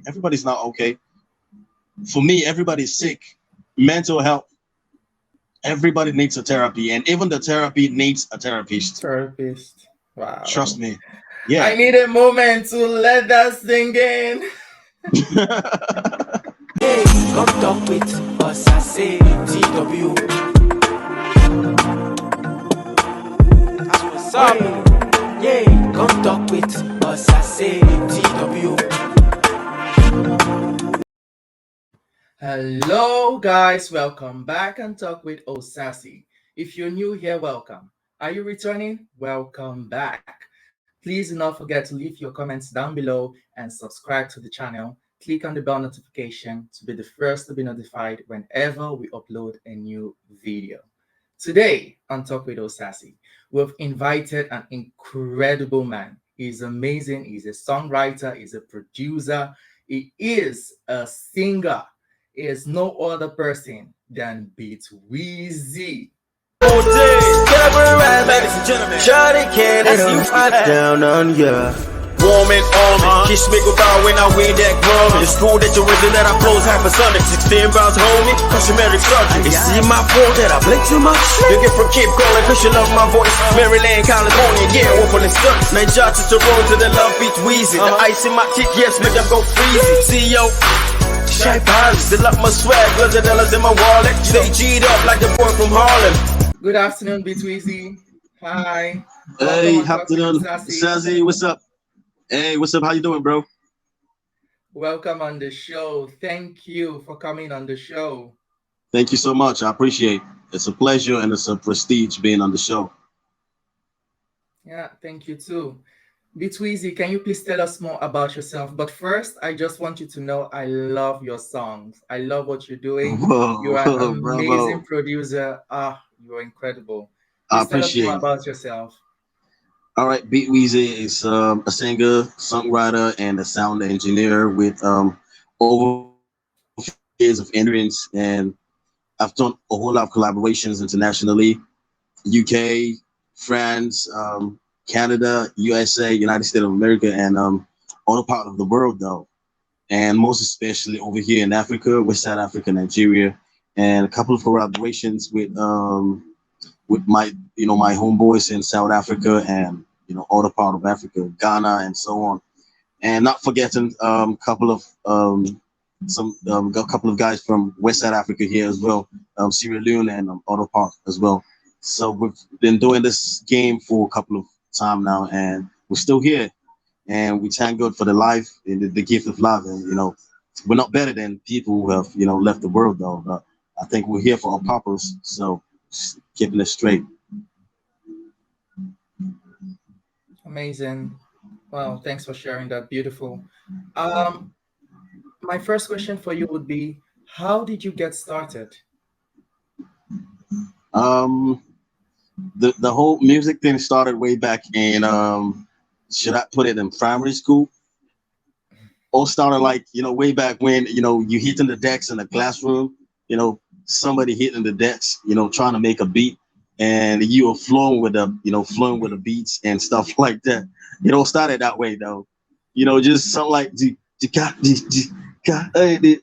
Everybody's not okay. For me, everybody's sick. Mental health. Everybody needs a therapy, and even the therapy needs a therapist. Therapist. Trust Wow. me. I Yeah. need a moment to let that sink in. Hey, come talk with us, I say TW. That's what's up. Yeah, come talk with us, I say TW. Hello, guys. Welcome back and talk with Osasi. If you're new here, welcome. Are you returning? Welcome back. Please do not forget to leave your comments down below and subscribe to the channel. Click on the bell notification to be the first to be notified whenever we upload a new video. Today on Talk with Osasi, we've invited an incredible man. He's amazing. He's a songwriter. He's a producer. He is a singer. He is no other person than Beatweezy. All day, right, ladies and gentlemen. Shawty can't let you down on ya. Warm and army, kiss me goodbye when I wear that glove. It's cool that you're risen that I close half a Sunday. 16 pounds homie, customary surgery. You see my fault that I blink too much. You get from Cape calling cause you love my voice. Maryland, California, yeah, wolf on the stunts. Night shots to road to the love beach wheezy. The ice in my kick, yes, make them go freezy. See yo. Shy pies, still up my swag, $100 in my wallet. Stay G'd up like the boy from Harlem. Good afternoon, Beatweezy. Hi. Welcome Hey, on Talk with afternoon, Osasi. Sassy. What's up? Hey, what's up? How you doing, bro? Welcome on the show. Thank you for coming on the show. Thank you so much. I appreciate it. It's a pleasure and it's a prestige being on the show. Yeah, thank you too. Beatweezy, can you please tell us more about yourself? But first, I just want you to know I love your songs. I love what you're doing. Whoa, You are an amazing bravo. producer. You're incredible. I Please tell us more appreciate it. about yourself. All right, Beatweezy is a singer, songwriter, and a sound engineer with over 15 years of experience. And I've done a whole lot of collaborations internationally, UK, France, Canada, USA, United States of America, and other part of the world though. And most especially over here in Africa, West Side Africa, Nigeria, and a couple of collaborations with my my homeboys in South Africa and other part of Africa, Ghana, and so on. And not forgetting a couple of guys from West Side Africa here as well, Sierra Leone and other part as well. So we've been doing this game for a couple of time now, and we're still here. And we thank God for the life and the gift of life. And we're not better than people who have left the world though. But I think we're here for a purpose. So just keeping it straight. Amazing. Wow, thanks for sharing that. Beautiful. Um, my first question for you would be, how did you get started? Um, the whole music thing started way back in should I put it in primary school? All started like way back when you hitting the decks in the classroom, somebody hitting the decks, trying to make a beat, and you were flowing with the beats and stuff like that. It all started that way though, just something like chilling You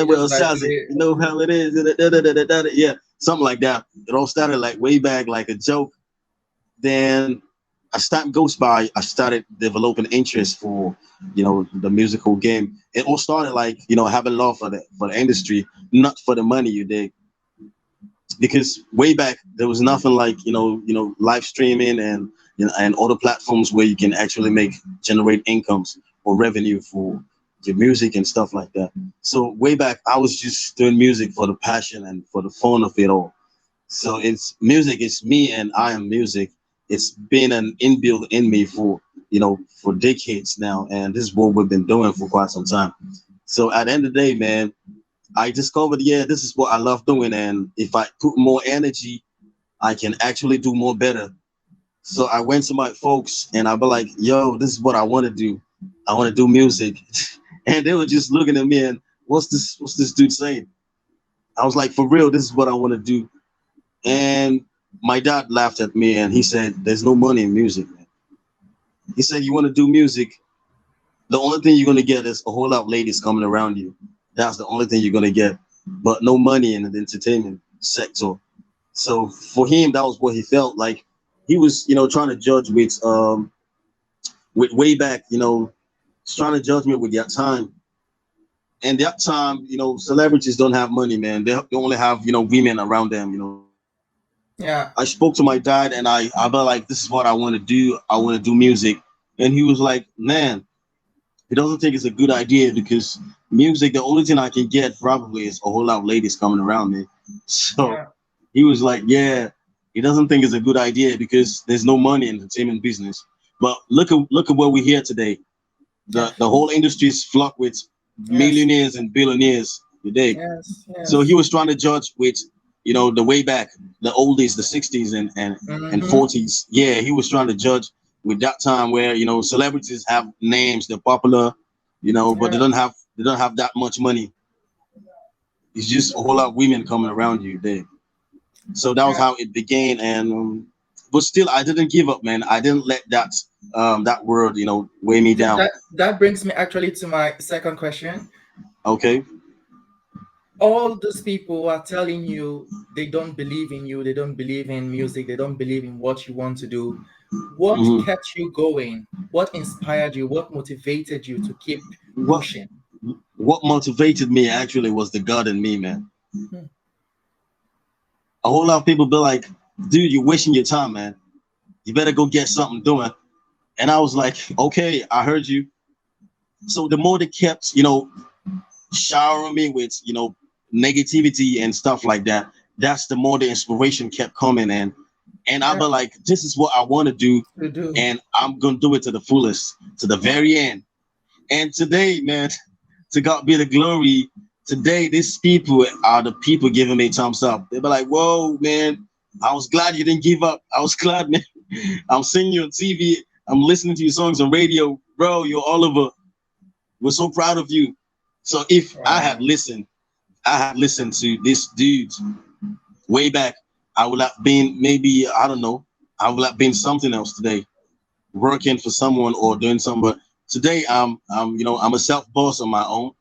with just like Osazi, play. you know how it is, yeah, something like that. It all started like way back like a joke. Then as time goes by, I started developing interest for, the musical game. It all started like, having love for the industry, not for the money you dig. Because way back there was nothing like, live streaming and other platforms where you can actually generate incomes or revenue for your music and stuff like that. So way back I was just doing music for the passion and for the fun of it all. So it's music. It's me, and I am music. It's been an inbuilt in me for decades now, and this is what we've been doing for quite some time. So at the end of the day, man, I discovered, yeah, this is what I love doing, and if I put more energy, I can actually do more better. So I went to my folks, and I be like, "Yo, this is what I want to do. I want to do music," and they were just looking at me and, "What's this? What's this dude saying?" I was like, "For real, this is what I want to do." And my dad laughed at me and he said, "There's no money in music, man." He said, "You want to do music? The only thing you're gonna get is a whole lot of ladies coming around you. That's the only thing you're gonna get, but no money in the entertainment sector. So for him, that was what he felt like. He was, trying to judge with way back, trying to judge me with that time. And that time, celebrities don't have money, man. They only have, women around them. Yeah. I spoke to my dad, and I be like, this is what I want to do. I want to do music. And he was like, man, he doesn't think it's a good idea because music, the only thing I can get probably is a whole lot of ladies coming around me. So Yeah. he was like, yeah, he doesn't think it's a good idea because there's no money in the entertainment business. But look at where we're here today. Yeah. The whole industry is flocked with Yes. millionaires and billionaires today. Yes. So he Yes. was trying to judge with, the way back, the oldies, the 60s and Mm-hmm. 40s. Yeah, he was trying to judge with that time where, celebrities have names, they're popular, but Yeah. they don't have that much money. It's just a whole lot of women coming around you there. So that was Yeah. how it began. And but still, I didn't give up, man. I didn't let that word, weigh me down. That brings me actually to my second question. Okay. All those people who are telling you they don't believe in you, they don't believe in music, they don't believe in what you want to do. What hmm kept you going? What inspired you? What motivated you to keep What pushing? what motivated me actually was the God in me, man. Hmm. A whole lot of people be like, dude, you're wasting your time, man. You better go get something doing. And I was like, okay, I heard you. So the more they kept, showering me with, negativity and stuff like that, that's the more the inspiration kept coming. And I'll Yeah, be like, this is what I want to do, to do. and I'm gonna do it to the fullest, to the very end. And today, man, to God be the glory. Today, these people are the people giving me thumbs up. They be like, whoa, man, I was glad you didn't give up. I was glad, man. I'm seeing you on TV. I'm listening to your songs on radio. Bro, you're all over. We're so proud of you. So if Wow. I had listened to this dude way back, I would have been maybe, I don't know, I would have been something else today, working for someone or doing something. But today I'm a self boss on my own.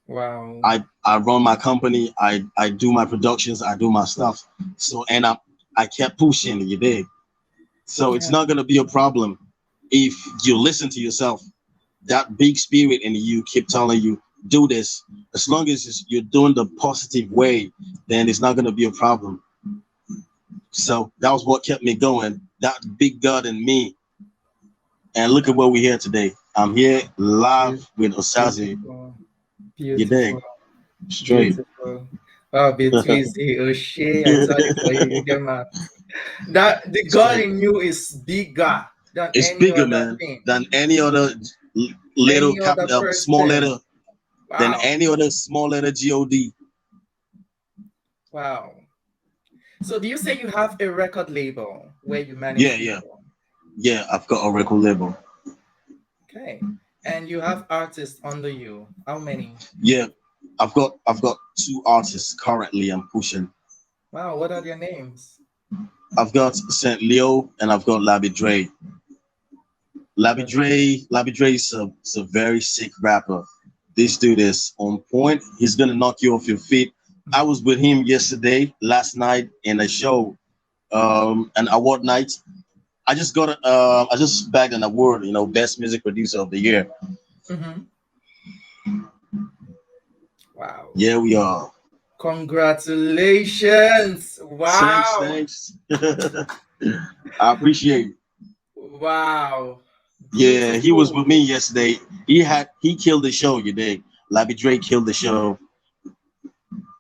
Wow. I run my company. I do my productions. I do my stuff. So and I kept pushing. You dig? So it's Yeah. not gonna be a problem if you listen to yourself. That big spirit in you keep telling you do this. As long as you're doing the positive way, then it's not gonna be a problem. So that was what kept me going. That big God in me. And look at where we're here today. I'm here live with Osazi. Beautiful. You dig? Beautiful. Straight. Beautiful. Wow, Beatweezy, O'Shea, I tell you for you, you get my that the God Straight. in you is bigger than It's any bigger, other man, thing, than any other little any other small person. letter, than Wow. any other small letter God. Wow. So do you say you have a record label where you Yeah, manage yeah, people? yeah. I've got a record label. Okay. And you have artists under you. How many? Yeah, I've got two artists currently. I'm pushing. Wow, what are their names? I've got Saint Leo and I've got Labby Dre. Labby Brother. Dre, Labby Dre is a very sick rapper. This dude is on point. He's gonna knock you off your feet. I was with him yesterday, last night in a show, an award night. I just bagged an award, best music producer of the year. Mm-hmm. Wow. Yeah, we are. Congratulations. Thanks, Wow. thanks. I appreciate it. Wow. Yeah, he was with Beautiful. me yesterday. He killed the show, you dig? Labby Dre killed the show.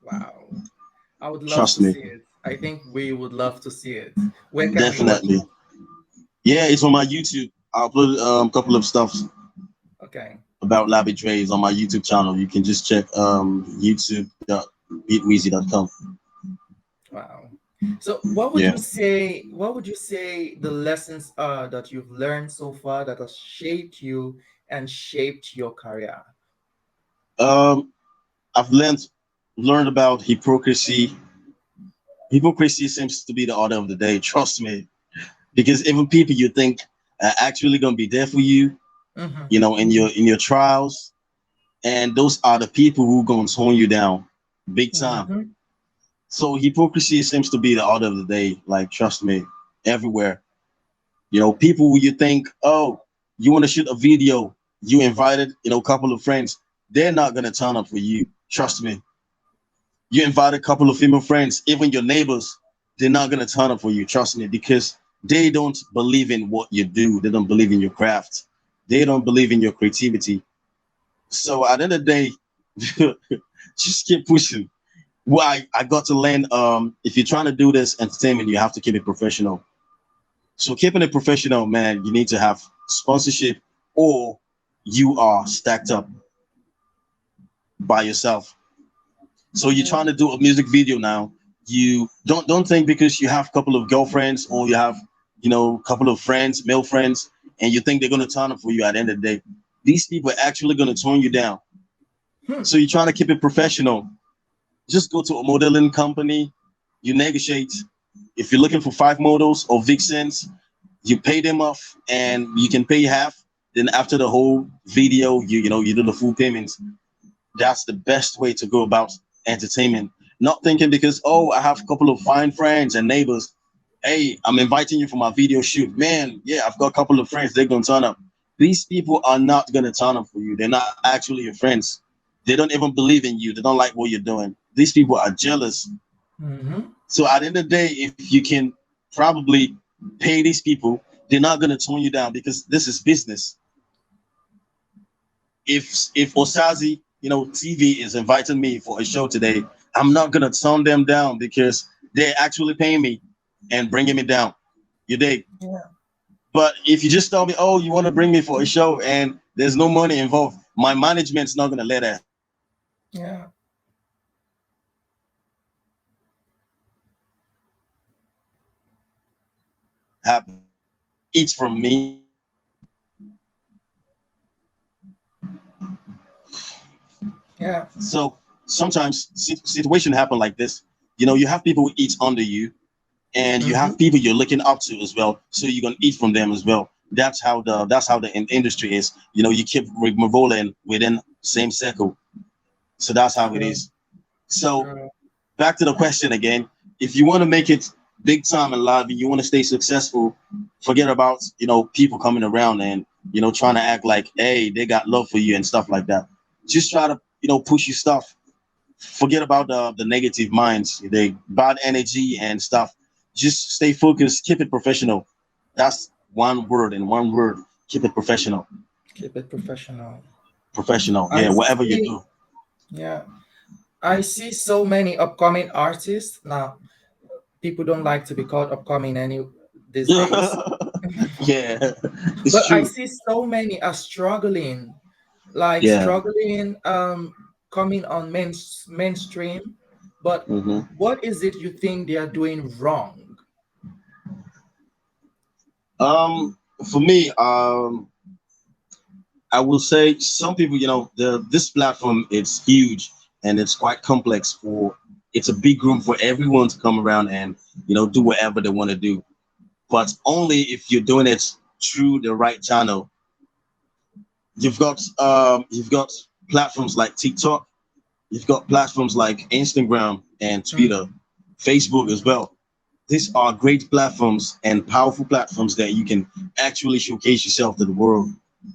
Wow. I would love Trust to me. see it. I think we would love to see it. Where can we watch Definitely. it? Yeah, it's on my YouTube. I uploaded a couple of stuff Okay. about Labby Dre is on my YouTube channel. You can just check youtube.beatweezy.com. Wow. So Yeah. what would you say the lessons are that you've learned so far that has shaped you and shaped your career? Um, I've learned about hypocrisy. Hypocrisy seems to be the order of the day. Trust me, because even people you think are actually gonna be there for you, Mm-hmm. you know, in your trials, and those are the people who gonna tone you down big time. Mm-hmm. So hypocrisy seems to be the order of the day. Like, trust me, everywhere. You know, people who you think, oh, you want to shoot a video, you invited, you know, a couple of friends, they're not gonna turn up for you. Trust me. You invite a couple of female friends, even your neighbors, they're not gonna turn up for you. Trust me, because they don't believe in what you do. They don't believe in your craft. They don't believe in your creativity. So at the end of the day, just keep pushing. Well, I got to learn. If you're trying to do this entertainment, you have to keep it professional. So keeping it professional, man, you need to have sponsorship, or you are stacked up by yourself. So you're Yeah. trying to do a music video now. You don't think because you have a couple of girlfriends, or you have, you know, a couple of friends, male friends, and you think they're gonna turn up for you at the end of the day. These people are actually gonna tone you down. Hmm. So you're trying to keep it professional. Just go to a modeling company, you negotiate. If you're looking for 5 models or vixens, you pay them off, and you can pay half. Then after the whole video, you know, you do the full payments. That's the best way to go about entertainment. Not thinking because, oh, I have a couple of fine friends and neighbors. Hey, I'm inviting you for my video shoot. Man, yeah, I've got a couple of friends. They're gonna turn up. These people are not gonna turn up for you. They're not actually your friends. They don't even believe in you. They don't like what you're doing. These people are jealous. Mm-hmm. So at the end of the day, if you can probably pay these people, they're not gonna tone you down, because this is business. If Osazi, you know, TV is inviting me for a show today, I'm not gonna tone them down because they're actually paying me and bringing me down. You dig? Yeah. But if you just tell me, oh, you want to bring me for a show and there's no money involved, my management's not gonna let that happen. Yeah. Eats from me. Yeah. So sometimes situation happen like this. You know, you have people who eat under you, and you Mm-hmm. have people you're looking up to as well. So you're gonna eat from them as well. That's how the industry is. You know, you keep revolving within same circle. So that's how it True. is. So True. back to the question again. If you want to make it big time in life and you want to stay successful, forget about, you know, people coming around and, you know, trying to act like, hey, they got love for you and stuff like that. Just try to, you know, push your stuff. Forget about the negative minds, the bad energy and stuff. Just stay focused, keep it professional. That's one word, and one word: keep it professional. Keep it professional. Professional, I yeah, whatever you see. do. Yeah. I see so many upcoming artists now. People don't like to be called upcoming any these days, Yeah, it's but I true. see so many are struggling, like Yeah. struggling, coming on mainstream. But Hmm. what is it you think they are doing wrong? um for me, I will say some people, you know, the this platform, it's huge and it's quite complex. For It's a big room for everyone to come around and, you know, do whatever they want to do, but only if you're doing it through the right channel. You've got platforms like TikTok, you've got platforms like Instagram and Twitter, Mm, Facebook as well. These are great platforms and powerful platforms that you can actually showcase yourself to the world.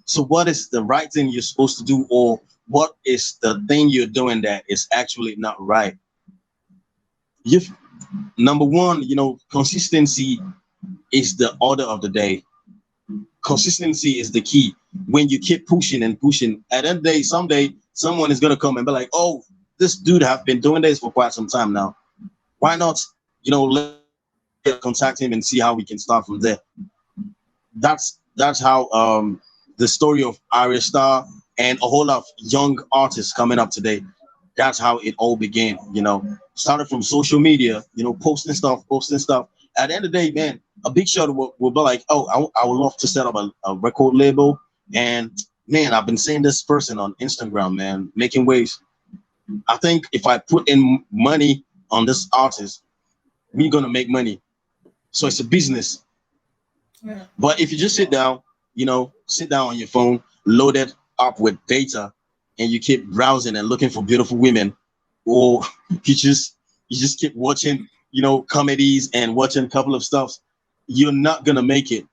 So what is the right thing you're supposed to do, or what is the thing you're doing that is actually not right? You've Number one, you know, consistency is the order of the day. Consistency is the key. When you keep pushing and pushing, at the end of the day, someday someone is gonna come and be like, "Oh, this dude have been doing this for quite some time now. Why not? You know, let's contact him and see how we can start from there." That's how the story of Arya Star and a whole lot of young artists coming up today. That's how it all began. You know, started from social media. You know, posting stuff, posting stuff. At the end of the day, man, a big shot will be like, "Oh, I would love to set up a record label." And man, I've been seeing this person on Instagram, man, making waves. I think if I put in money on this artist, we're gonna make money. So it's a business. yeah. But if you just sit down, sit down on your phone, load it up with data, and you keep browsing and looking for beautiful women, or you just keep watching, comedies and watching a couple of stuff, you're not gonna make it.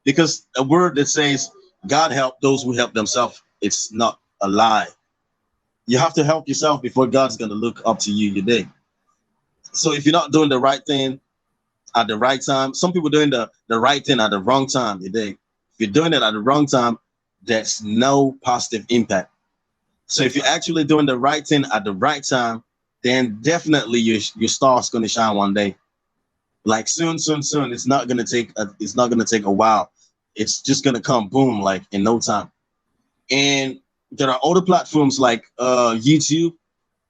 Because a word that says God help those who help themselves, it's not a lie. You have to help yourself before God's gonna look up to you today. So if you're not doing the right thing at the right time, some people doing the right thing at the wrong time today. If you're doing it at the wrong time, there's no positive impact. So if you're actually doing the right thing at the right time, then definitely your star's gonna shine one day. Like soon, soon, soon. It's not gonna take a while. It's just gonna come boom, like in no time. And there are other platforms like YouTube,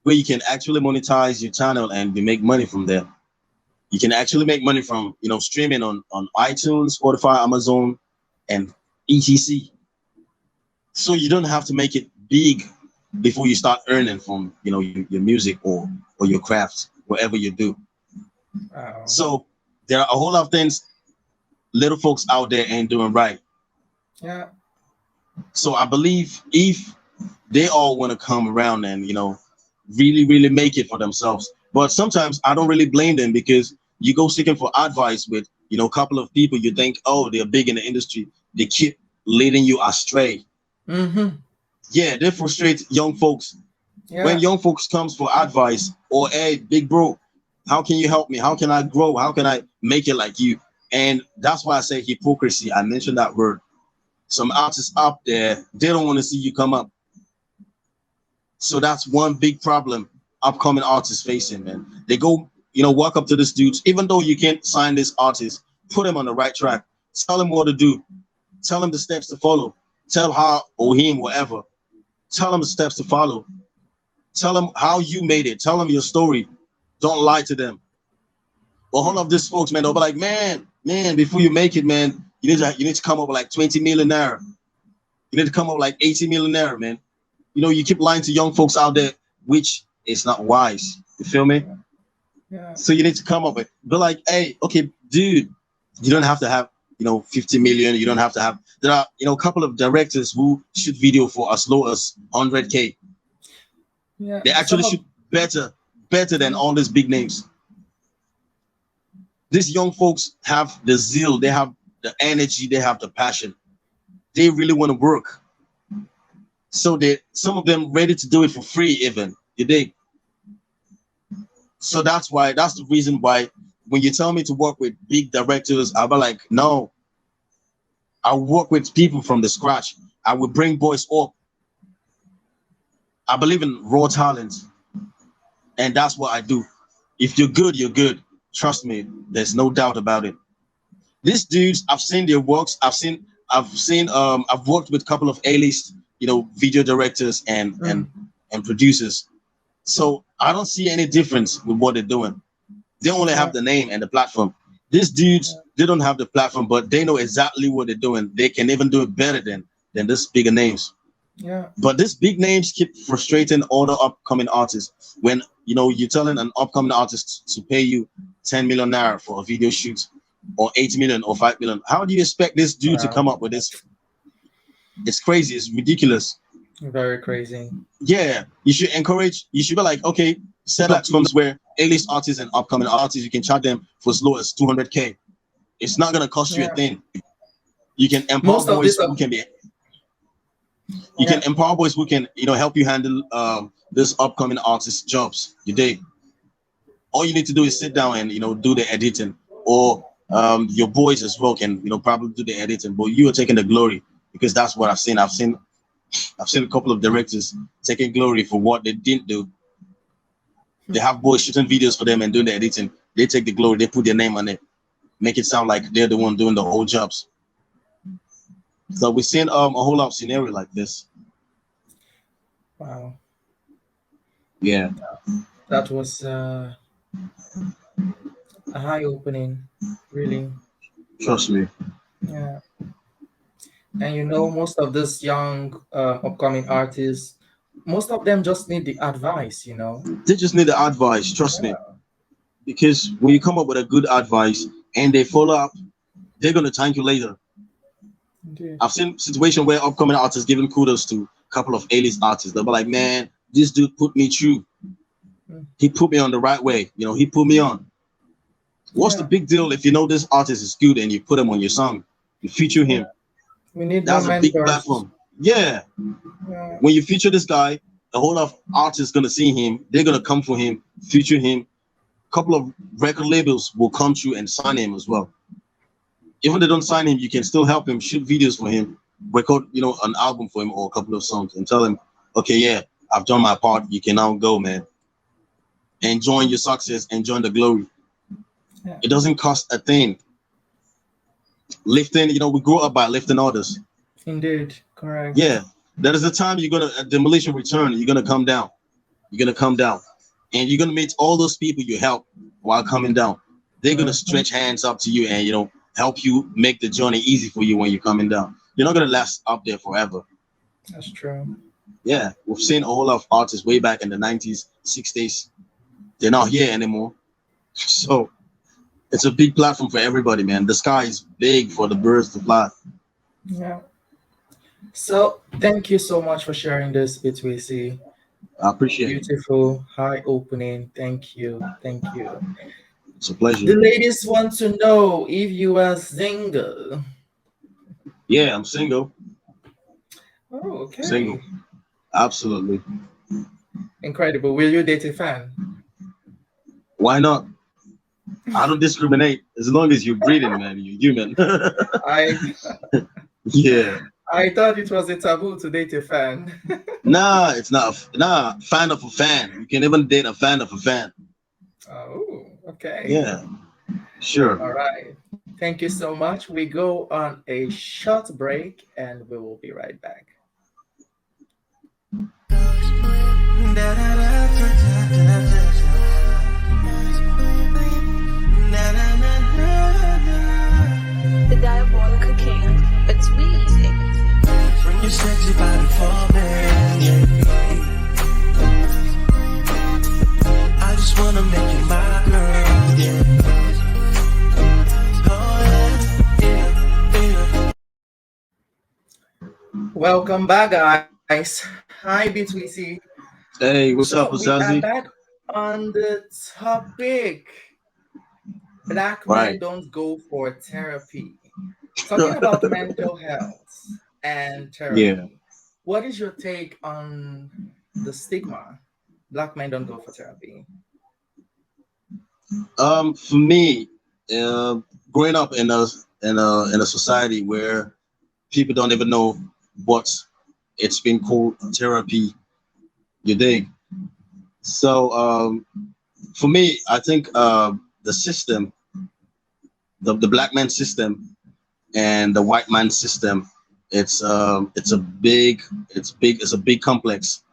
where you can actually monetize your channel and you make money from there. You can actually make money from streaming on iTunes, Spotify, Amazon, and etc. So you don't have to make it big before you start earning from your music or your craft, whatever you do. Wow. So there are a whole lot of things little folks out there ain't doing right. Yeah. So I believe if they all want to come around and really really make it for themselves, but sometimes I don't really blame them, because you go seeking for advice with a couple of people you think, oh, they're big in the industry, they keep leading you astray. Mm-hmm. Yeah, they frustrate young folks. Yeah. When young folks comes for advice, or hey big bro, how can you help me, how can I grow, how can I make it like you? And that's why I say hypocrisy. I mentioned that word. Some artists up there, they don't want to see you come up. So that's one big problem upcoming artists facing, man. They go, walk up to this dudes, even though you can't sign this artist, put him on the right track, tell him what to do, tell him the steps to follow, tell how or him, whatever, tell him the steps to follow, tell him how you made it, tell him your story. Don't lie to them. Well, all of these folks, man, they'll be like, man, before you make it, man, you need to come up with like 20 million naira. You need to come up with like 80 million naira, man. You keep lying to young folks out there, which is not wise. You feel me? Yeah. So you need to come up with, be like, hey, okay, dude, you don't have to have 50 million. You don't have to have. There are a couple of directors who shoot video for as low as 100K. Yeah. They actually shoot better than all these big names. These young folks have the zeal, they have the energy, they have the passion. They really want to work. So some of them ready to do it for free even. You dig? So that's the reason why when you tell me to work with big directors, I'll be like, no. I work with people from the scratch. I will bring boys up. I believe in raw talent. And that's what I do. If you're good, you're good. Trust me, there's no doubt about it. These dudes, I've seen their works. I've worked with a couple of A-list, video directors and producers. So I don't see any difference with what they're doing. They only have the name and the platform. These dudes, they don't have the platform, but they know exactly what they're doing. They can even do it better than these bigger names. Yeah. But these big names keep frustrating all the upcoming artists. When you're telling an upcoming artist to pay you 10 million naira for a video shoot, or 8 million or 5 million, how do you expect this dude to come up with this? It's crazy. It's ridiculous. Very crazy. Yeah, you should be like, okay, set platforms where A-list artists and upcoming artists, you can charge them for as low as 200K. It's not gonna cost you a thing. You can empower boys who can be. You can empower boys who can, help you handle this upcoming artist jobs. You dig? All you need to do is sit down and do the editing, or your boys as well can probably do the editing. But you are taking the glory, because that's what I've seen. I've seen a couple of directors taking glory for what they didn't do. They have boys shooting videos for them and doing the editing. They take the glory. They put their name on it, make it sound like they're the one doing the whole jobs. So we're seeing a whole lot of scenario like this. Wow. Yeah. That was a eye-opening, really. Trust me. Yeah. And most of these young upcoming artists, most of them just need the advice. They just need the advice. Trust me. Because when you come up with a good advice and they follow up, they're gonna thank you later. Indeed. I've seen situation where upcoming artists giving kudos to a couple of A-list artists. They'll be like, man, this dude put me through. Mm. He put me on the right way. You know, he put me on. What's the Yeah. big deal if you know this artist is good and you put him on your song? You feature Yeah. him. We need more That's a big mentors. platform. Yeah. Yeah. When you feature this guy, a whole lot of artists gonna see him. They're gonna come for him, feature him. A couple of record labels will come through and sign him as well. Even if they don't sign him, you can still help him, shoot videos for him, record, an album for him or a couple of songs, and tell him, okay, yeah, I've done my part. You can now go, man. Enjoying your success, enjoying the glory. Yeah. It doesn't cost a thing. Lifting, we grew up by lifting others. Indeed. Correct. Yeah, there is a time you're gonna demolition return. You're gonna come down. You're gonna come down, and you're gonna meet all those people you help while coming down. They're gonna stretch hands up to you and help you make the journey easy for you when you're coming down. You're not gonna last up there forever. That's true. Yeah, we've seen a whole lot of artists way back in the 90s, 60s. They're not here anymore. So it's a big platform for everybody, man. The sky is big for the birds to fly. Yeah. So thank you so much for sharing this, Beatweezy. I appreciate it. Beautiful, high opening. Thank you. Thank you. It's a pleasure. The ladies want to know if you are single. Yeah, I'm single. Oh, okay. Single. Absolutely. Incredible. Will you date a fan? Why not? I don't discriminate as long as you're breathing, man. You're human. I Yeah. I thought it was a taboo to date a fan. Nah, it's not. Nah, fan of a fan. You can even date a fan of a fan. Oh, okay. Yeah, sure. All right. Thank you so much. We go on a short break and we will be right back. The diabolical king, Beatweezy. Bring your sexy body for me. I just wanna make you my girl, yeah. Oh yeah. Welcome back, guys. Hi, Beatweezy. Hey, what's So up, we are Asazi? back on the topic. Black men Right. don't go for therapy. Talking about mental health and therapy. Yeah. What is your take on the stigma? Black men don't go for therapy. For me, growing up in a society where people don't even know what it's been called therapy, you dig? So for me, I think the system, the black man system and the white man system, it's a big complex.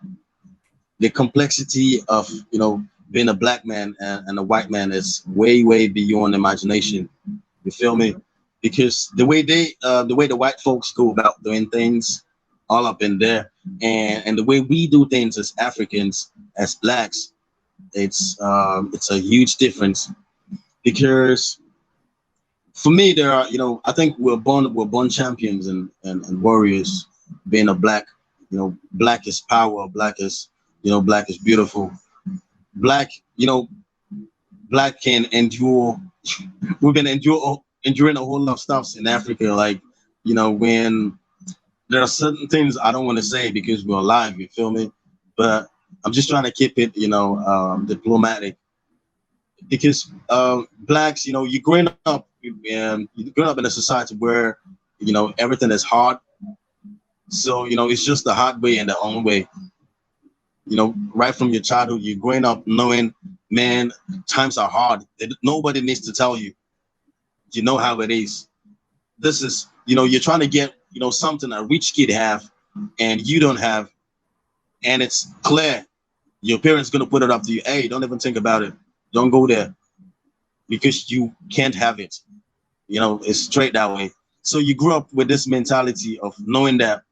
The complexity of being a black man and a white man is way beyond imagination. You feel me? Because the way the white folks go about doing things, all up in there, and the way we do things as Africans, as blacks, it's a huge difference. Because for me, there are I think we're born champions and warriors. Being a black, black is power. Black is beautiful. Black, black can endure. We've been enduring a whole lot of stuff in Africa. Like, when there are certain things I don't want to say because we're alive. You feel me? But I'm just trying to keep it, diplomatic. Because blacks, you're growing up, and you're growing up in a society where everything is hard. So it's just the hard way and the own way. Right from your childhood, you're growing up knowing, man, times are hard. Nobody needs to tell you. You know how it is. This is, you're trying to get, something a rich kid have, and you don't have, and it's clear. Your parents gonna put it up to you. Hey, don't even think about it. Don't go there because you can't have it. It's straight that way. So you grew up with this mentality of knowing that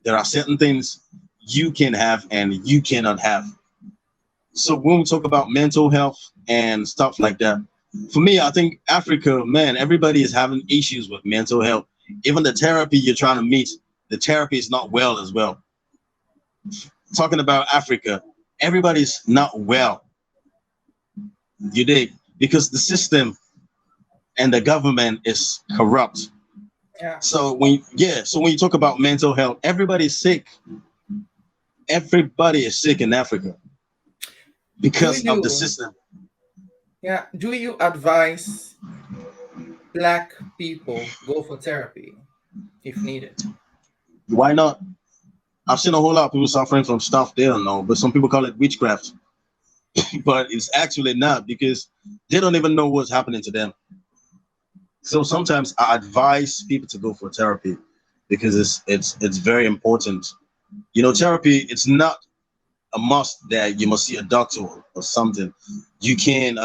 there are certain things you can have and you cannot have. So when we talk about mental health and stuff like that, for me, I think Africa, man, everybody is having issues with mental health. even the therapy you're trying to meet, the therapy is not well as well. Talking about Africa, everybody's not well. You dig? Because the system and the government is corrupt. Yeah. So when you talk about mental health, everybody's sick. Everybody is sick in Africa because of the system. Yeah. Do you advise Black people go for therapy if needed? Why not? I've seen a whole lot of people suffering from stuff they don't know, but some people call it witchcraft. But it's actually not, because they don't even know what's happening to them. So sometimes I advise people to go for therapy because it's very important. You know, therapy, it's not a must that you must see a doctor or something. You can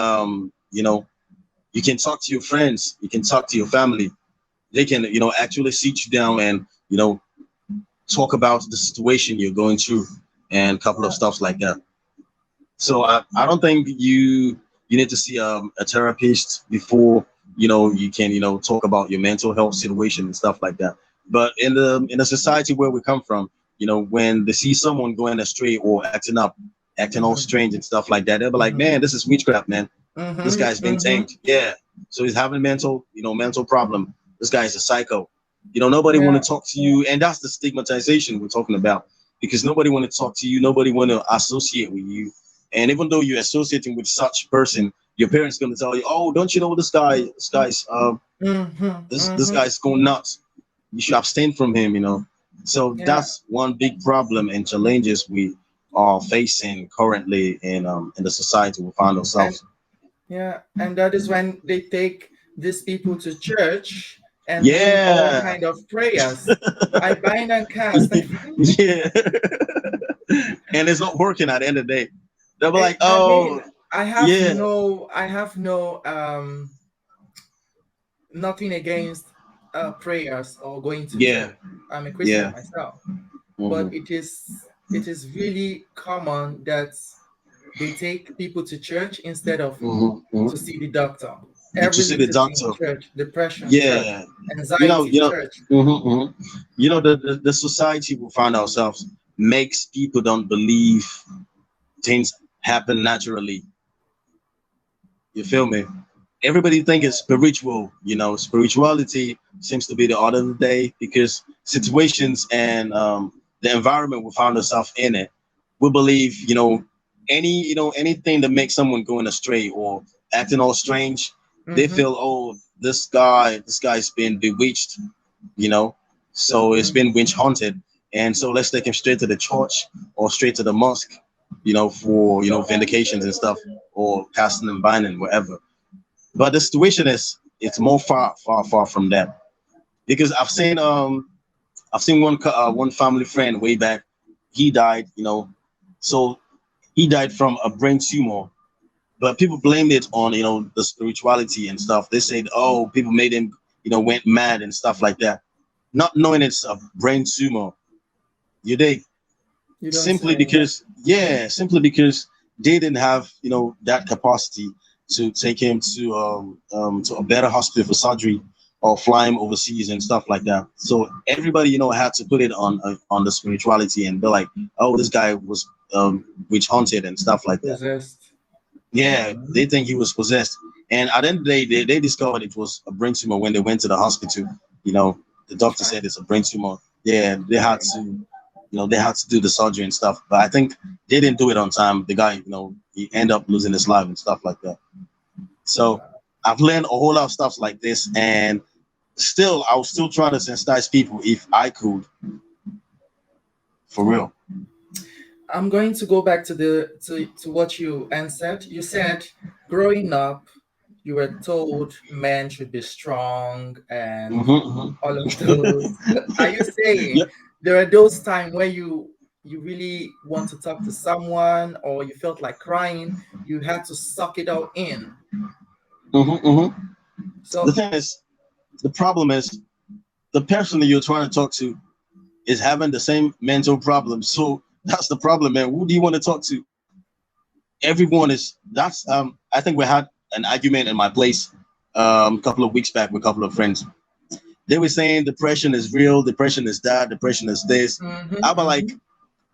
you can talk to your friends, you can talk to your family. They can, actually sit you down and, talk about the situation you're going through and a couple of stuff like that. So I don't think you need to see a therapist before you can talk about your mental health situation and stuff like that. But in the society where we come from, when they see someone going astray or acting all strange and stuff like that, they'll be like, man, this is witchcraft, man. This guy's been tamed. Yeah. So he's having mental problem. This guy is a psycho. Nobody want to talk to you, and that's the stigmatization we're talking about, because nobody want to talk to you, nobody want to associate with you. And even though you're associating with such person, your parents going to tell you, oh, don't you know this guy's this guy's going nuts. You should abstain from him. So that's one big problem and challenges we are facing currently in the society we find ourselves. And that is when they take these people to church and do all kind of prayers. I bind and cast. Yeah. And it's not working at the end of the day. They'll be like, oh, I have no nothing against prayers or going to church. I'm a Christian myself. But it is really common that they take people to church instead of to see the doctor. To see the doctor. Church, depression, church, anxiety, church. The society we find ourselves makes people don't believe things happen naturally. You feel me? Everybody think it's spiritual. Spirituality seems to be the order of the day, because situations and the environment we found ourselves in it, we believe, anything that makes someone going astray or acting all strange, they feel, oh, this guy's been bewitched, so it's been witch hunted, and so let's take him straight to the church or straight to the mosque, for vindications and stuff, or casting and binding, whatever. But the situation it's more far from that, because I've seen one family friend way back. He died, so he died from a brain tumor, but people blamed it on the spirituality and stuff. They said, oh, people made him went mad and stuff like that, not knowing it's a brain tumor. Simply because they didn't have that capacity to take him to a better hospital for surgery or fly him overseas and stuff like that. So everybody had to put it on the spirituality and be like, oh, this guy was witch hunted and stuff like that. Possessed. Yeah, they think he was possessed. And at the end of the day, they discovered it was a brain tumor when they went to the hospital. The doctor said it's a brain tumor. Yeah, they had to do the surgery and stuff. But I think they didn't do it on time. The guy, he ended up losing his life and stuff like that. So I've learned a whole lot of stuff like this, and I was still trying to sensitize people if I could. For real. I'm going to go back to what you answered. You said growing up, you were told men should be strong and all of those. Are you saying there are those times where you really want to talk to someone, or you felt like crying, you had to suck it all in? So the thing is, the problem is, the person that you're trying to talk to is having the same mental problem. So that's the problem, man. Who do you want to talk to? Everyone is. I think we had an argument in my place a couple of weeks back with a couple of friends, They were saying depression is real, depression is that, depression is this. Mm-hmm, I was like,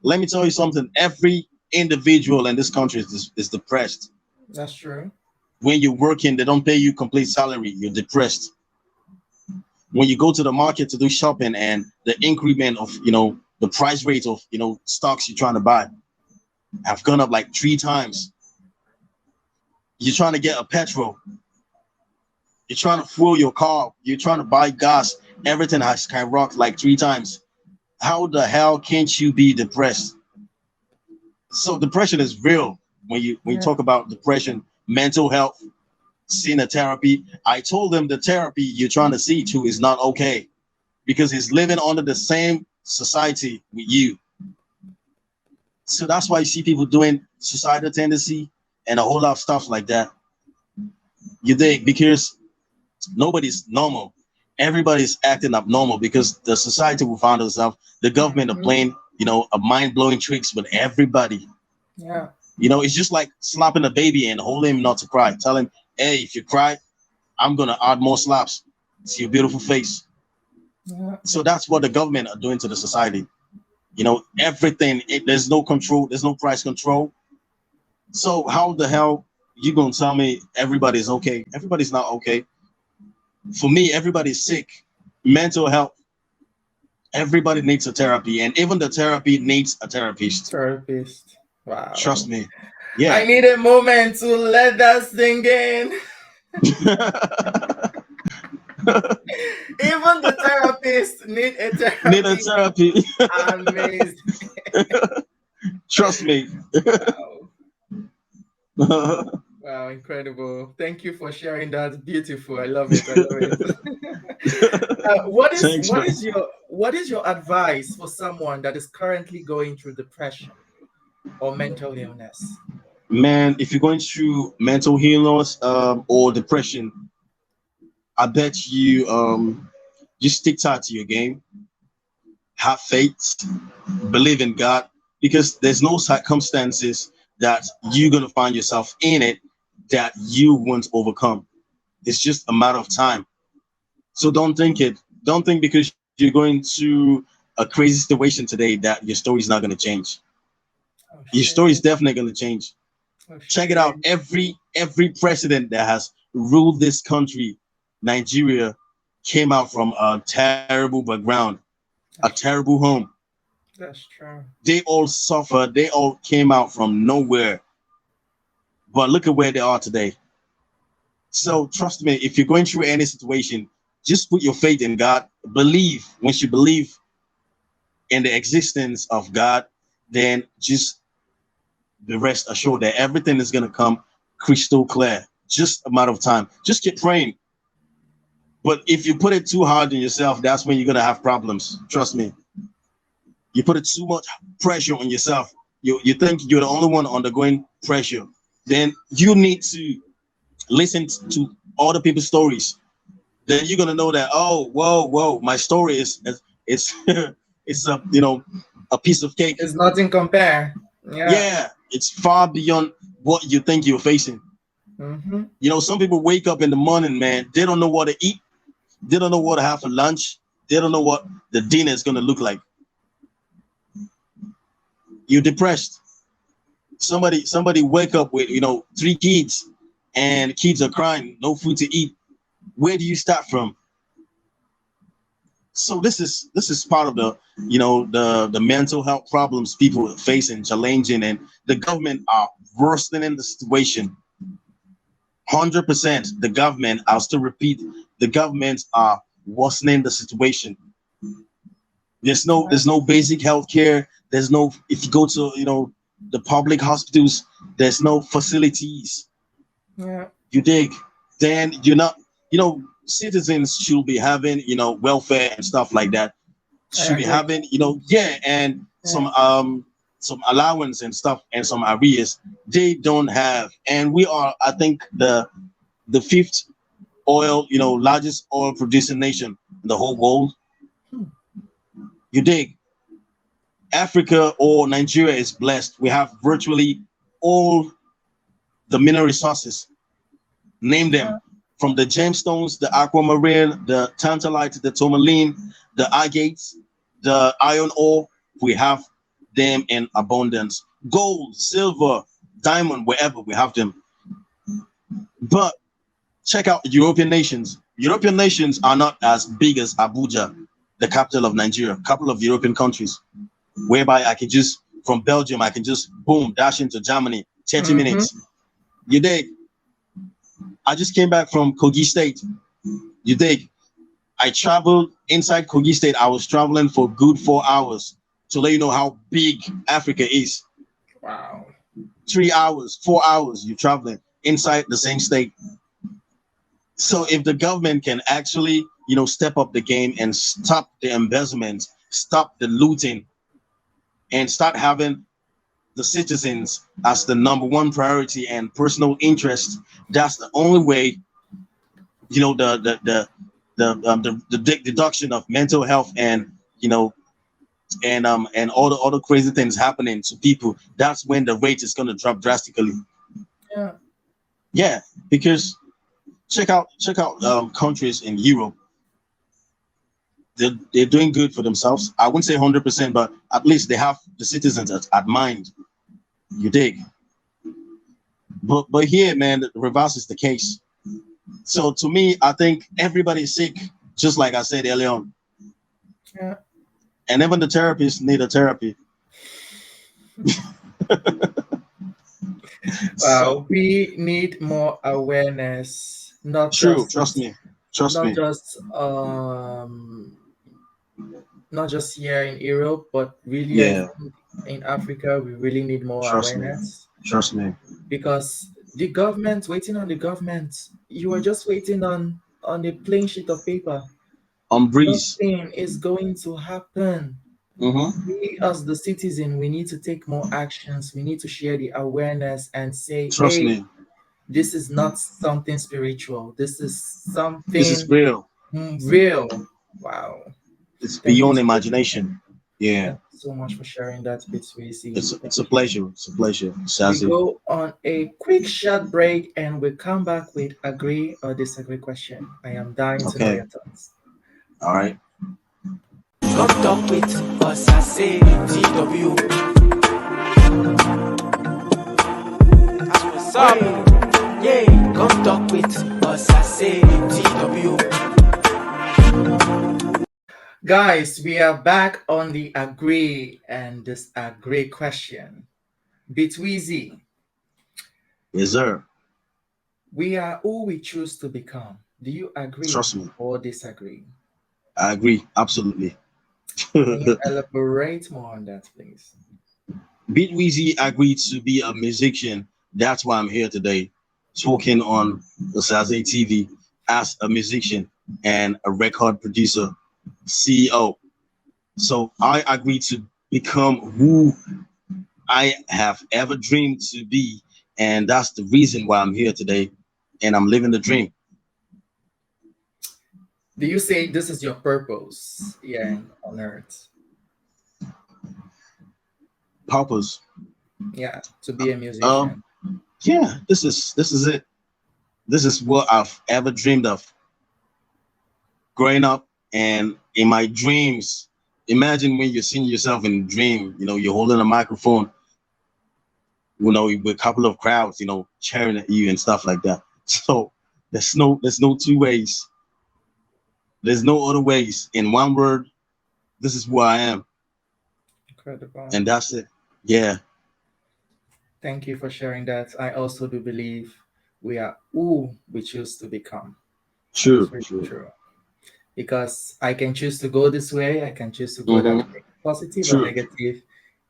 let me tell you something. Every individual in this country is depressed. That's true. When you're working, they don't pay you complete salary. You're depressed. When you go to the market to do shopping and the increment of, the price rate of, stocks you're trying to buy have gone up like 3 times. You're trying to get a petrol. You're trying to fuel your car. You're trying to buy gas. Everything has skyrocketed like 3 times. How the hell can't you be depressed? So depression is real. When you talk about depression, mental health, seeing a therapy, I told them the therapy you're trying to see to is not okay because he's living under the same society with you. So that's why you see people doing suicidal tendency and a whole lot of stuff like that. You think because nobody's normal. Everybody's acting abnormal because the society we found ourselves, the government are playing, a mind-blowing tricks with everybody. Yeah. It's just like slapping a baby and holding him not to cry. Tell him, hey, if you cry, I'm gonna add more slaps to your beautiful face. Yeah. So that's what the government are doing to the society. Everything, there's no control, there's no price control. So how the hell you gonna tell me everybody's okay? Everybody's not okay. For me, everybody's sick. Mental health. Everybody needs a therapy, and even the therapy needs a therapist. Therapist. Wow. Trust me. Yeah. I need a moment to let that sink in. Even the therapist need a therapy. Need a therapy. Amazing. Trust me. Wow. Wow, incredible. Thank you for sharing that. Beautiful. I love it. I love it. What is your advice for someone that is currently going through depression or mental illness? Man, if you're going through mental illness or depression, I bet you just stick tight to your game, have faith, believe in God, because there's no circumstances that you're gonna find yourself in it that you won't overcome. It's just a matter of time. So don't think because you're going through a crazy situation today that your story is not gonna change. Your story is definitely gonna change. Check it out. Every president that has ruled this country, Nigeria, came out from a terrible background, a terrible home. That's true. They all suffered. They all came out from nowhere. But look at where they are today. So trust me, if you're going through any situation, just put your faith in God. Believe. Once you believe in the existence of God, then just be rest assured that everything is going to come crystal clear. Just a matter of time. Just keep praying. But if you put it too hard on yourself, that's when you're going to have problems. Trust me. You put it too much pressure on yourself. You think you're the only one undergoing pressure. Then you need to listen to other people's stories. Then you're going to know that, oh, whoa, my story is it's it's a piece of cake. It's nothing compare. Yeah, it's far beyond what you think you're facing. Some people wake up in the morning, man, they don't know what to eat. They don't know what to have for lunch. They don't know what the dinner is going to look like. You're depressed. Somebody wake up with 3 kids and kids are crying, no food to eat. Where do you start from? So this is part of the mental health problems people are facing, challenging, and the government are worsening the situation. 100%. The government, I'll still repeat, the governments are worsening the situation. There's no basic health care. There's no, if you go to the public hospitals, there's no facilities. Yeah. You dig? Then you're not, citizens should be having, welfare and stuff like that. Should be having, and some allowance and stuff and some arrears. They don't have. And we are, I think, the 5th largest oil producing nation in the whole world. You dig? Africa or Nigeria is blessed. We have virtually all the mineral resources. Name them. from the gemstones, the aquamarine, the tantalite, the tourmaline, the agates, the iron ore, we have them in abundance. Gold, silver, diamond, wherever we have them. But check out European nations. European nations are not as big as Abuja, the capital of Nigeria. A couple of European countries, whereby I can just, from Belgium, I can just boom, dash into Germany, 30 minutes. You dig? I just came back from Kogi State. You dig? I traveled inside Kogi State. I was traveling for good 4 hours to let you know how big Africa is. Wow. 3 hours, 4 hours, you're traveling inside the same state. So if the government can actually, you know, step up the game and stop the embezzlement, stop the looting, and start having the citizens as the number one priority and personal interest, that's the only way, you know, the deduction of mental health and, you know, and all the other crazy things happening to people, that's when the rate is going to drop drastically. Yeah, because check out countries in Europe. They're doing good for themselves. I wouldn't say 100%, but at least they have the citizens at mind. You dig? But here, man, the reverse is the case. So to me, I think everybody's sick, just like I said earlier on. Yeah. And even the therapists need a therapy. So, we need more awareness, not true, just trust me. Trust me. Not just here in Europe, but really Yeah. in Africa, we really need more Trust me. awareness. Trust me. Because the government, waiting on the government, you are just waiting on a plain sheet of paper. On breeze. Nothing is going to happen. We as the citizen, we need to take more actions. We need to share the awareness and say, Trust hey, me. this is not something spiritual. This is something This is real. real. Wow. It's Thank beyond you. imagination. Yeah. Thank you so much for sharing that, Beatweezy. It's a pleasure. It's a pleasure. We Shazzy. go on a quick short break and we come back with agree or disagree question. I am dying to know Okay. your thoughts. All right. Come talk with us, I say TW. That's what's up. Yeah, come talk with us, I say TW. Guys, we are back on the agree and disagree question. Beatweezy, Yes, sir. we are who we choose to become. Do you agree Trust me. or disagree? I agree. Absolutely. Can you elaborate more on that, please? Beatweezy agreed to be a musician. That's why I'm here today, talking on the Saze TV as a musician and a record producer, CEO. So I agreed to become who I have ever dreamed to be, and that's the reason why I'm here today, and I'm living the dream. Do you say this is your purpose here on earth? Purpose. Yeah, to be a musician. Yeah, this is it. This is what I've ever dreamed of. Growing up and in my dreams, imagine when you're seeing yourself in a dream, you know, you're holding a microphone, you know, with a couple of crowds, you know, cheering at you and stuff like that. So there's no two ways. There's no other ways. In one word, this is who I am. Incredible. And that's it. Yeah. Thank you for sharing that. I also do believe we are who we choose to become. True. It's really true. Because I can choose to go this way, I can choose to go that way, positive or negative.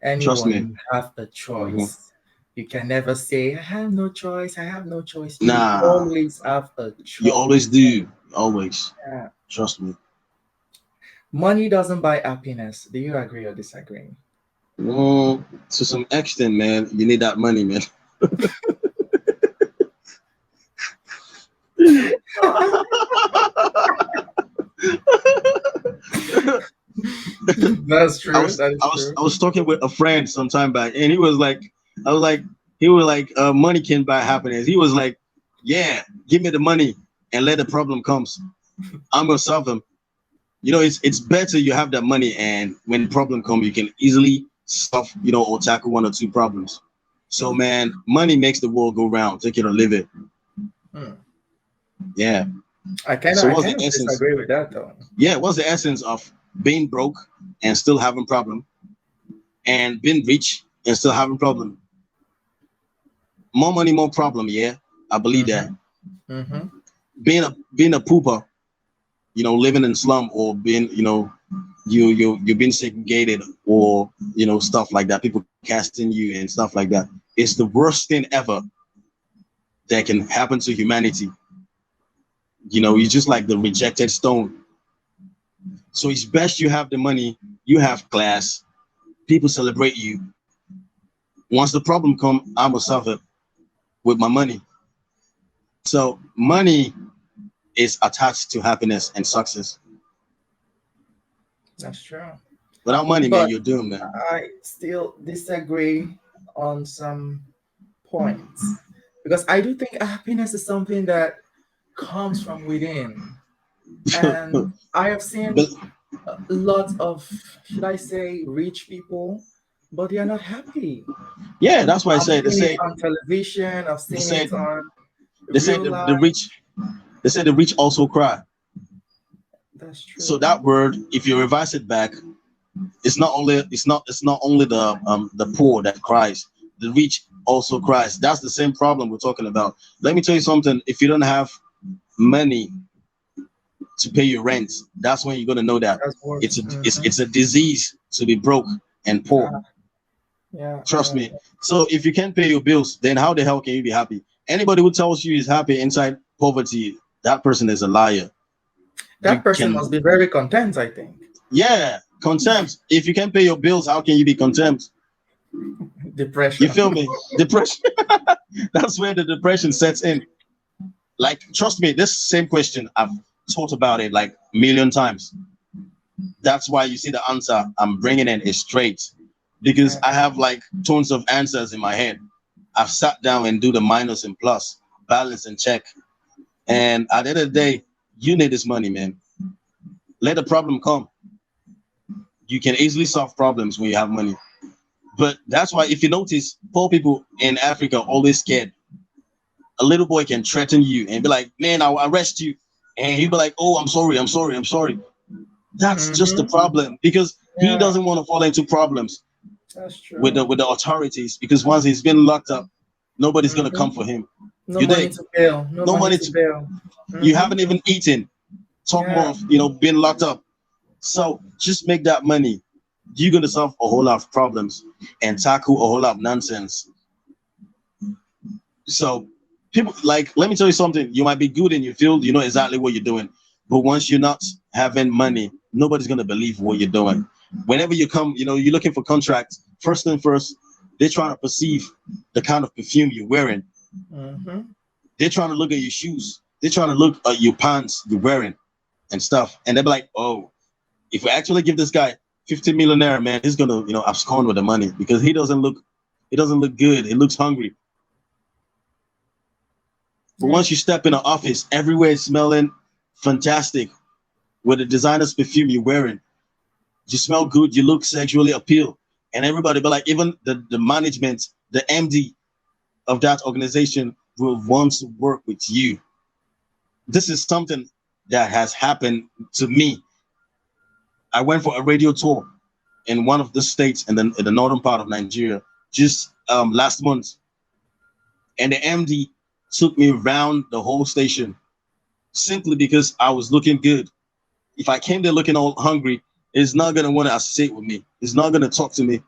Anyone have a choice. You can never say, I have no choice, I have no choice. You always have a choice. You always do. Always. Yeah. Trust me. Money doesn't buy happiness. Do you agree or disagree? To some extent, man, you need that money, man. That's true. I was talking with a friend some time back, and he was like, money can buy happiness. He was like, yeah, give me the money. and let the problem comes. I'm gonna solve them. You know, it's better you have that money, and when the problem comes, you can easily solve, you know, or tackle one or two problems. So man, money makes the world go round. Take it or leave it. Hmm. Yeah. I kind of So I what's kind the of essence? disagree with that though. Yeah, what's the essence of being broke and still having problem, and being rich and still having problem? More money, more problem. Yeah, I believe that. Mm-hmm. Mm-hmm. Being a pooper, you know, living in slum, or being, you know, you're being segregated, or you know, stuff like that. People casting you and stuff like that. It's the worst thing ever that can happen to humanity. You know, you're just like the rejected stone. So it's best you have the money, you have class, people celebrate you. Once the problem come, I'm gonna solve it with my money. So money is attached to happiness and success. That's true. Without money, man, But you're doomed, man. I still disagree on some points because I do think happiness is something that comes from within. And I have But seen a lot of, should I say, rich people, but they are not happy. yeah, that's why I I've say seen it on television, I've they seen say it on they say real the life. rich they say the rich also cry. That's So true. that word, if you revise it back, it's not only the poor that cries. The rich also cries. That's the same problem we're talking about. Let me tell you something. If you don't have money to pay your rent, that's when you're gonna know that That's it's a worse. it's a disease to be broke and poor. Yeah, Trust yeah. me. So if you can't pay your bills, then how the hell can you be happy? Anybody who tells you is happy inside poverty, that person is a liar. You That person can, must be very content, I think. yeah, contempt. If you can't pay your bills, how can you be contempt? You Depression. feel me? Depression. That's where the depression sets in. Like, trust me, this same question, I've thought about it like a million times. That's why you see the answer I'm bringing in is straight, because Yeah, I have like tons of answers in my head. I've sat down and do the minus and plus, balance and check. And at the end of the day, you need this money, man. Let the problem come. You can easily solve problems when you have money. But that's why, if you notice, poor people in Africa are always scared. A little boy can threaten you and be like, "Man, I'll arrest you," and he'll be like, "Oh, I'm sorry, I'm sorry, I'm sorry." That's just the hmm problem, because he yeah, doesn't want to fall into problems that's with true. the authorities. Because once he's been locked up, nobody's gonna come hmm for him. No You money dig? to bail. No No money money to to. bail. You hmm haven't even eaten. Talk more Yeah, of, you know, being locked up. So just make that money. You're gonna solve a whole lot of problems and tackle a whole lot of nonsense. So people, like, let me tell you something. You might be good in your field, you know exactly what you're doing, but once you're not having money, nobody's gonna believe what you're doing. Whenever you come, you know, you're looking for contracts. First thing first, they're trying to perceive the kind of perfume you're wearing. hmm They're trying to look at your shoes. They're trying to look at your pants you're wearing and stuff. And they'll be like, "Oh, if we actually give this guy 50 millionaire, man, he's gonna, you know, abscond with the money, because he doesn't look good. He looks hungry." But yeah, once you step in an office, everywhere is smelling fantastic with the designer's perfume you're wearing. You smell good, you look sexually appeal. And everybody, but like even the management, the MD of that organization will want to work with you. This is something that has happened to me. I went for a radio tour in one of the states in the northern part of Nigeria just last month. And the MD took me around the whole station simply because I was looking good. If I came there looking all hungry, he's not gonna want to associate with me. He's not gonna talk to me.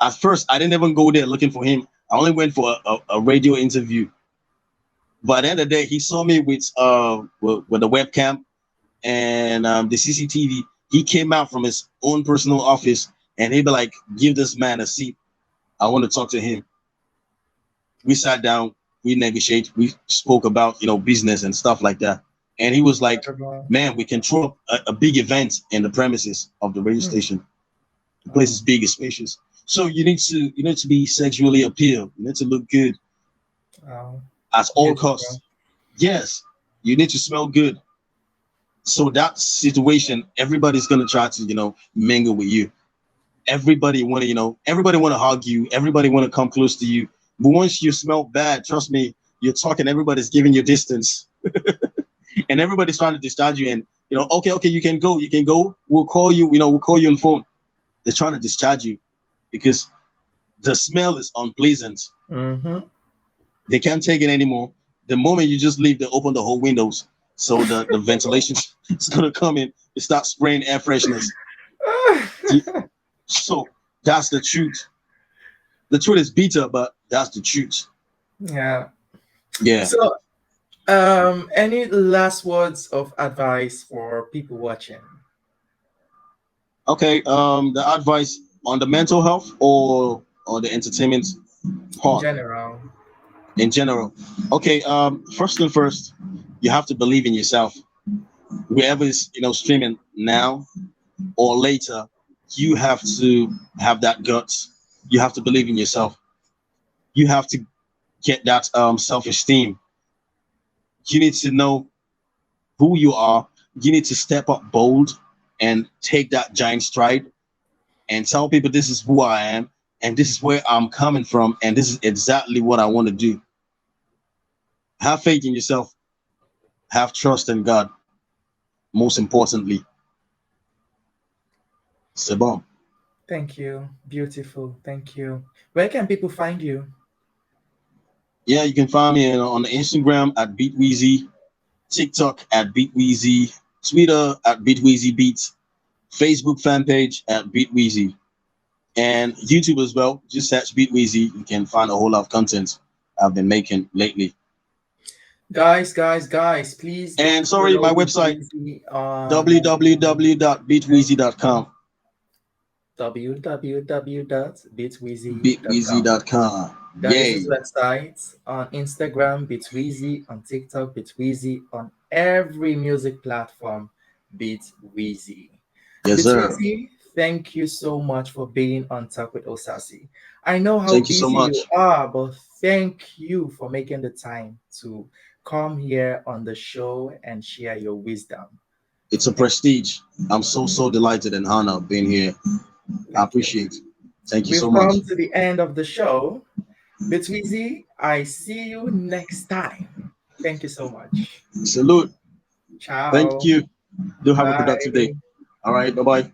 At first, I didn't even go there looking for him. I only went for a radio interview. But at the end of the day, he saw me with the webcam and the CCTV. He came out from his own personal office and he'd be like, "Give this man a seat. I want to talk to him." We sat down, we negotiated, we spoke about, you know, business and stuff like that. And he was like, incredible. "Man, we can throw up a big event in the premises of the radio Hmm. station. The place Wow. is big and spacious. So you need to be sexually appealed. You need to look good Wow. at all Beautiful. costs." Yes. You need to smell good. So that situation, everybody's gonna try to, mingle with you. Everybody wanna, everybody wanna hug you. Everybody wanna come close to you. But once you smell bad, trust me, you're talking. Everybody's giving you distance, and everybody's trying to discharge you. And okay, you can go, We'll call you. We'll call you on the phone. They're trying to discharge you because the smell is unpleasant. Mm-hmm. They can't take it anymore. The moment you just leave, they open the whole windows. So the ventilation is going to come in and start spraying air freshness. So that's the truth. The truth is bitter, but that's the truth. Yeah. Yeah. So, any last words of advice for people watching? Okay. The advice on the mental health or the entertainment In part general. in general. Okay. First and first, you have to believe in yourself. Whoever is streaming now or later, you have to have that guts. You have to believe in yourself. You have to get that self-esteem. You need to know who you are. You need to step up bold and take that giant stride and tell people this is who I am and this is where I'm coming from and this is exactly what I want to do. Have faith in yourself. Have trust in God. Most importantly. C'est bon. Thank you. Beautiful. Thank you. Where can people find you? Yeah, you can find me on Instagram at Beatweezy, TikTok at Beatweezy, Twitter at Beatweezy Beats, Facebook fan page at Beatweezy, and YouTube as well. Just search Beatweezy. You can find a whole lot of content I've been making lately. Guys, please go And sorry, follow my website Beatweezy on www.beatweezy.com. www.beatweezy.com. Beatweezy.com. That is his Yay. website. On Instagram, Beatweezy. On TikTok, Beatweezy. On every music platform, Beatweezy. Yes, sir. Beatweezy, thank you so much for being on Talk with Osasi. I know how Thank you so busy much. you are, but thank you for making the time to come here on the show and share your wisdom. It's a prestige. I'm so delighted and honored being here. I appreciate it. Thank you We've so much. come to the end of the show. Beatweezy, I see you next time. Thank you so much. Salute. Thank Ciao. you. Do have a productive day. Bye. All right. Bye bye.